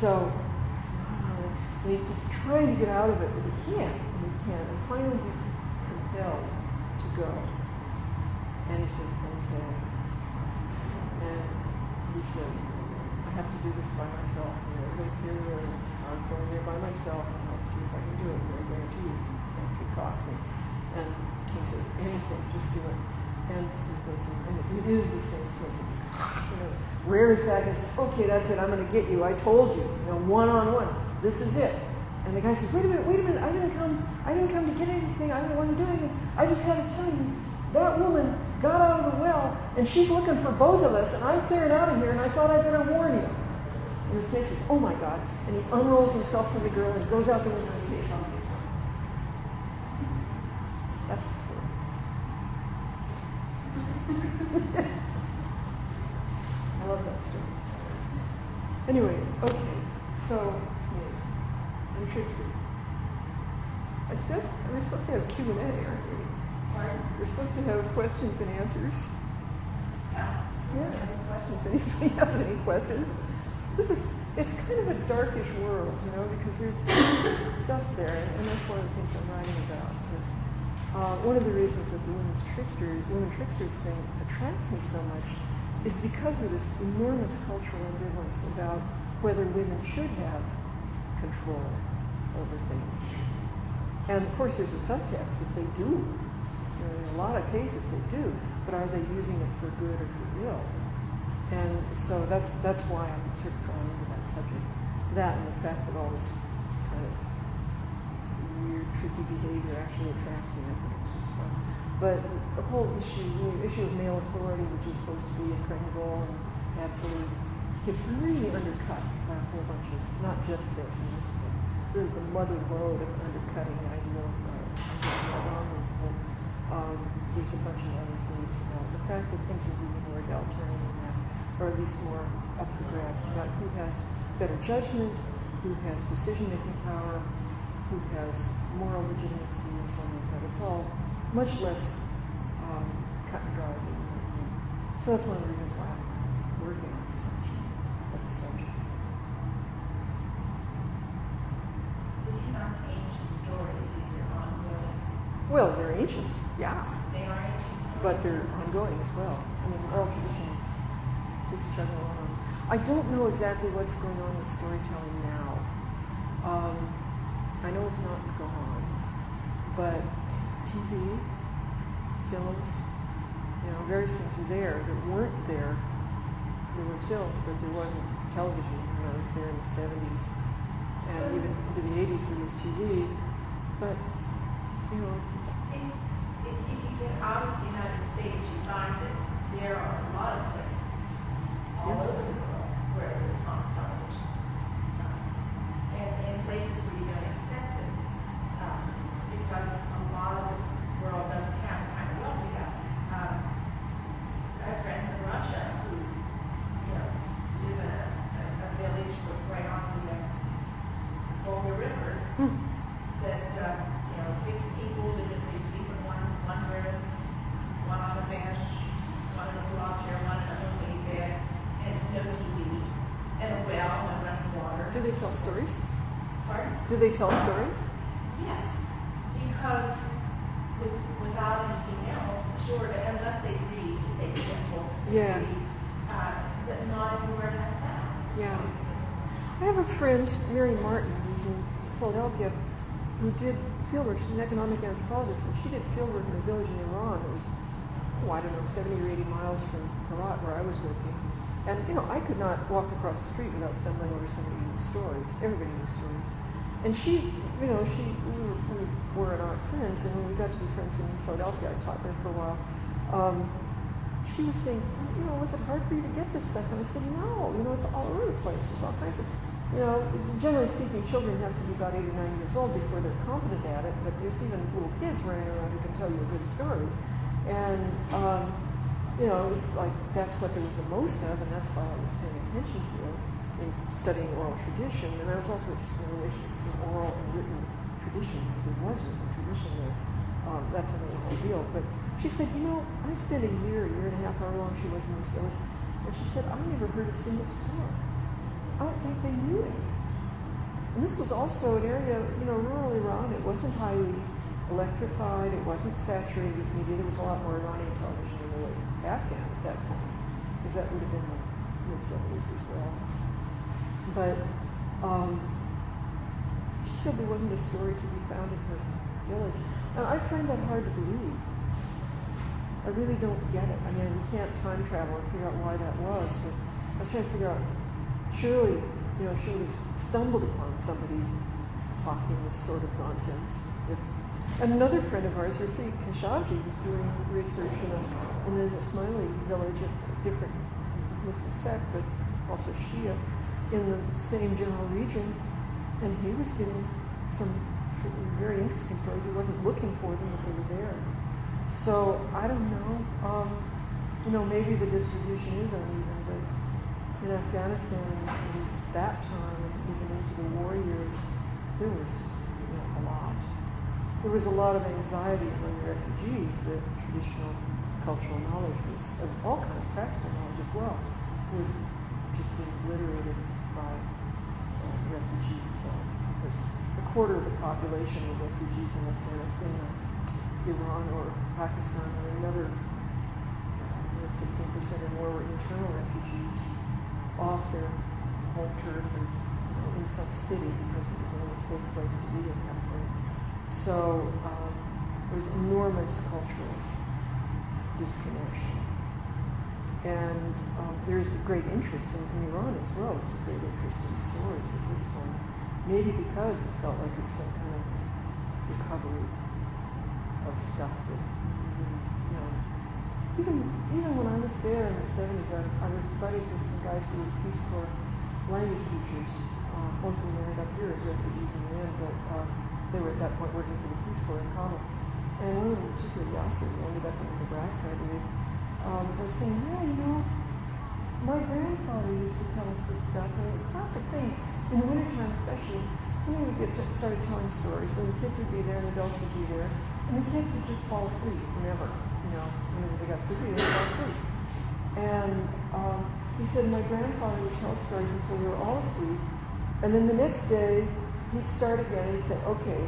So it's not, and he's trying to get out of it, but he can't. And finally he's compelled to go. And he says, okay. And he says, I have to do this by myself. You know, everybody clear the room. I'm going there by myself, and I'll see if I can do it. And I guarantee you it could cost me. And King says, anything, just do it. And so he goes in, and it is the same thing. You know, rears back and says, okay, that's it. I'm going to get you. I told you. You know, one-on-one. This is it. And the guy says, wait a minute. I didn't come to get anything. I didn't want to do anything. I just had to tell you, that woman got out of the well, and she's looking for both of us, and I'm clearing out of here, and I thought I'd better warn you. And the snake says, oh my God. And he unrolls himself from the girl and goes out the window and he takes off. That's the story. I love that story. Anyway, okay. So, snakes and tricksters. I suppose we're supposed to have Q&A, aren't we? Pardon? We're supposed to have questions and answers. Yeah. If anybody has any questions. It's kind of a darkish world, you know, because there's stuff there, and that's one of the things I'm writing about. One of the reasons that the women tricksters thing attracts me so much is because of this enormous cultural ambivalence about whether women should have control over things. And of course there's a subtext that they do. You know, in a lot of cases they do, but are they using it for good or for ill? And so that's why I'm sort of drawn into that subject. That and the fact that all this kind of weird, tricky behavior actually attracts me. I think it's just fun. But the whole issue of male authority, which is supposed to be impregnable and absolute, gets really undercut by a whole bunch of, not just this and this thing. This is the mother lode of undercutting the ideal dominance, but there's a bunch of other things about the fact that things are really more egalitarian than that, or at least more up for grabs about who has better judgment, who has decision-making power, who has moral legitimacy, and so on like that. It's all much less cut and dry than one thing. So that's one of the reasons why I'm working on this actually as a subject. So these aren't ancient stories, these are ongoing. Well, they're ancient, yeah. They are ancient stories. But they're ongoing as well. I mean, oral tradition keeps chugging along. I don't know exactly what's going on with storytelling now. I know it's not gone, but TV, films, you know, various things were there that weren't there. There were films, but there wasn't television. You know, it was there in the 70s, and even into the 80s there was TV. But, you know, if you get out of the United States, you find that there are a lot of places all over the world where there's not television. And in places where you don't expect it. Because a lot of the world doesn't have the kind of wealth we have. I have friends in Russia who, you know, live in a village right on the Volga River that, you know, 6 people live in, they sleep in one room, one on a bench, one in a pull-out chair, one in a homemade bed, and no TV, and a well, no running water. Do they tell stories? Pardon? Do they tell stories? Yes, because without anything else, sure, unless they read books, Yeah. but not everywhere has that. Yeah. I have a friend, Mary Martin, who's in Philadelphia, who did fieldwork. She's an economic anthropologist, and she did fieldwork in a village in Iran that was, I don't know, 70 or 80 miles from Herat, where I was working. And, you know, I could not walk across the street without stumbling over somebody who knew stories. Everybody knew stories. And she, you know, we were not friends, and when we got to be friends in Philadelphia, I taught there for a while. She was saying, you know, was it hard for you to get this stuff? And I said, no, you know, it's all over the place. There's all kinds of, you know, generally speaking, children have to be about 8 or 9 years old before they're competent at it, but there's even little kids running around who can tell you a good story. And, you know, it was like, that's what there was the most of, and that's why I was paying attention to it in studying oral tradition. And I was also interested in the relationship between oral and written tradition, because there was written tradition there. That's another whole deal. But she said, you know, I spent a year and a half, however long she was in this village, and she said, I never heard a single story. I don't think they knew any. And this was also an area, rural Iran. It wasn't highly electrified. It wasn't saturated with media. There was a lot more Iranian television than there was Afghan at that point, because that would have been the mid-70s as well. But she said there wasn't a story to be found in her village. And I find that hard to believe. I really don't get it. I mean, we can't time travel and figure out why that was, but I was trying to figure out, surely, she would have stumbled upon somebody talking this sort of nonsense. And another friend of ours, Rafiq Khashoggi, was doing research in the Ismaili village, a different Muslim sect, but also Shia, in the same general region, and he was getting some very interesting stories. He wasn't looking for them, but they were there. So I don't know. Maybe the distribution is uneven, but in Afghanistan in that time, and even into the war years, there was a lot. There was a lot of anxiety among the refugees. The traditional cultural knowledge was, of all kinds of practical knowledge as well, was just being obliterated by refugee flow. Because a quarter of the population were refugees in Afghanistan, Iran or Pakistan, and another 15% or more were internal refugees off their home turf and in some city because it was the only safe place to be at that point. So there was enormous cultural disconnection. And there's a great interest in Iran as well. There's a great interest in stories at this point. Maybe because it's felt like it's some kind of recovery of stuff that really, even when I was there in the 70s, I was buddies with some guys who were Peace Corps language teachers. Most of them ended up here as refugees in the end, but they were at that point working for the Peace Corps in Kabul. And one of them in particular, Yasser, who ended up in Nebraska, I believe, was saying, my grandfather used to tell us this stuff, and the classic thing, in the wintertime especially, somebody would started telling stories, and the kids would be there, and the adults would be there, and the kids would just fall asleep whenever they got sleepy, they would fall asleep. And he said my grandfather would tell stories until we were all asleep, and then the next day, he'd start again, and he'd say, okay,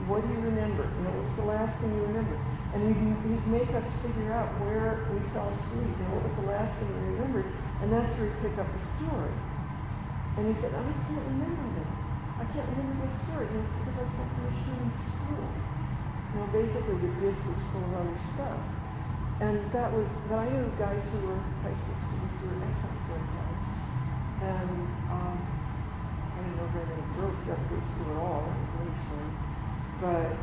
what do you remember? What was the last thing you remembered? And he'd make us figure out where we fell asleep, what was the last thing we remembered, and that's where he'd pick up the story. And he said, I can't remember them. I can't remember those stories, and it's because I spent so much time in school. Basically the disc was full of other stuff. And I knew guys who were high school students who were excellent storytellers. And I didn't know very many girls who got to go to school at all. That was another story. But,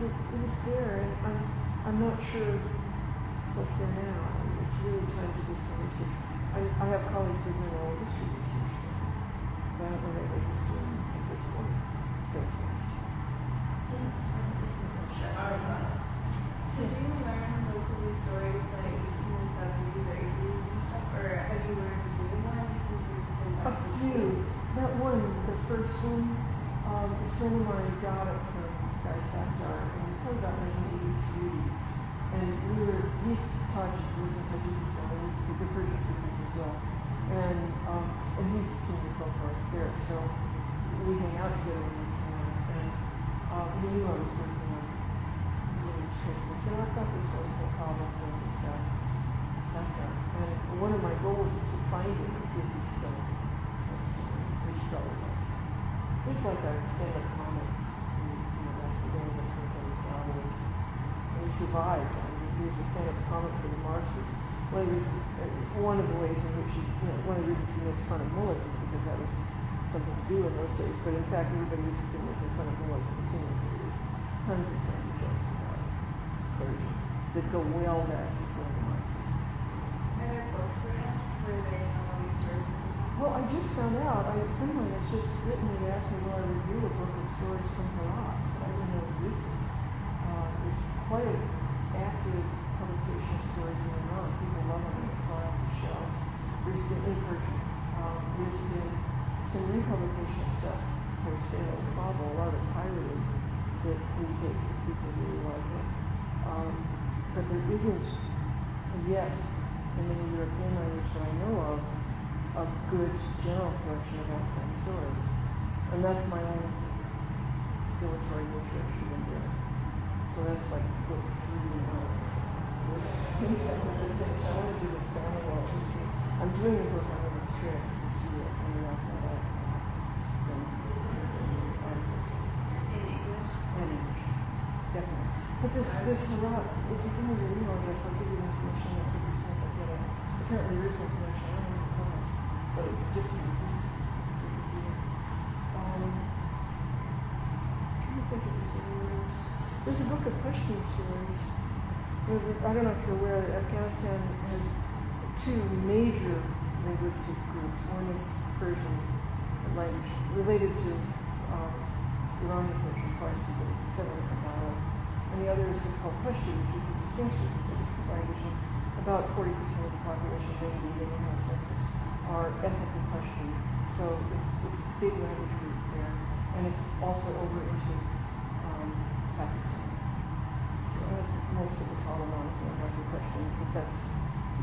it was there, and I'm not sure what's there now. It's really time to do some research. I have colleagues who are doing all history research, but I don't know very much history at this point. Fair case. Did you learn most of these stories like in the 70s or 80s and stuff, or have you learned new ones since you've been back? A few. That one, the first one, this friend of mine got it from this guy Safdar, and we probably about 1983. And he's Tajik, in Tajikistan, and he's the Persian speakers as well. And he's a senior folklorist there, so we hang out together when we can. And he knew I was working on these tricks. And so I've got this wonderful problem with this guy, Safdar. And one of my goals is to find him and see if he's still has stories, which he probably does. There's like a stand-up comic back in the day that somebody's job was. And he survived. I mean, he was a stand-up comic for the Marxists. One of the ways in which one of the reasons he makes fun of mullahs is because that was something to do in those days. But in fact, everybody has been making fun of mullahs continuously. There's tons and tons of jokes about clergy that go well back before the Marxists. Are there books written where they know all these stories? Well, I just found out. A friend of mine has just written and asked me will I review a book of stories from Herat that I didn't know existed. There's quite an active publication of stories in Iran. People love them and they fly off the shelves. There's been in Persian. There's been some republication of stuff for sale in Kabul, a lot of it pirated, that indicates that people really like it. But there isn't yet in any European language that I know of a good general collection of Afghan stories. And that's my own dilatory nature actually been doing. So that's like book 3 now. This things I want to finish. I want to do the family law history. I'm doing a book on women's tricks this year, coming out from that. Articles. In English? In English, definitely. But this Harrat, if you give me your email address, I'll give you the information that could be as soon as I get it. Apparently there is no connection. I don't know so much, but it's just it's good to do. I'm trying to think if there's any others. There's a book of question stories. I don't know if you're aware that Afghanistan has 2 major linguistic groups. One is Persian language related to Iranian Persian, Farsi, but it's 7 different dialects. And the other is what's called Pashto, which is a distinct language. And about 40% of the population, maybe they don't have census, are ethnically Pashto. So it's a big language group there, and it's also over into Pakistan. So as most of the Taliban don't have the questions, but that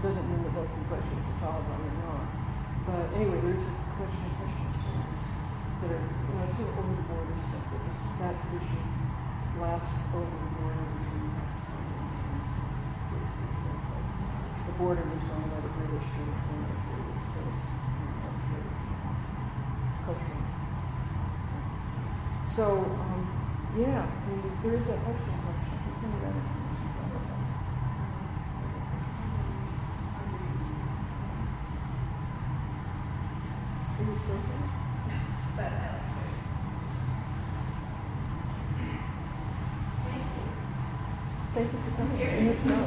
doesn't mean that most of the questions are Taliban or not. But anyway, there's a collection of question stories that are, sort of over the border stuff. That tradition laps over the border between Pakistan and Afghanistan. It's basically the same place. The border was run by the British during the colonial period, so it's cultural. So, yeah, I mean, there is that question collection. I can send you that information. Are you still there? But I like stories. Thank you for coming in the snow.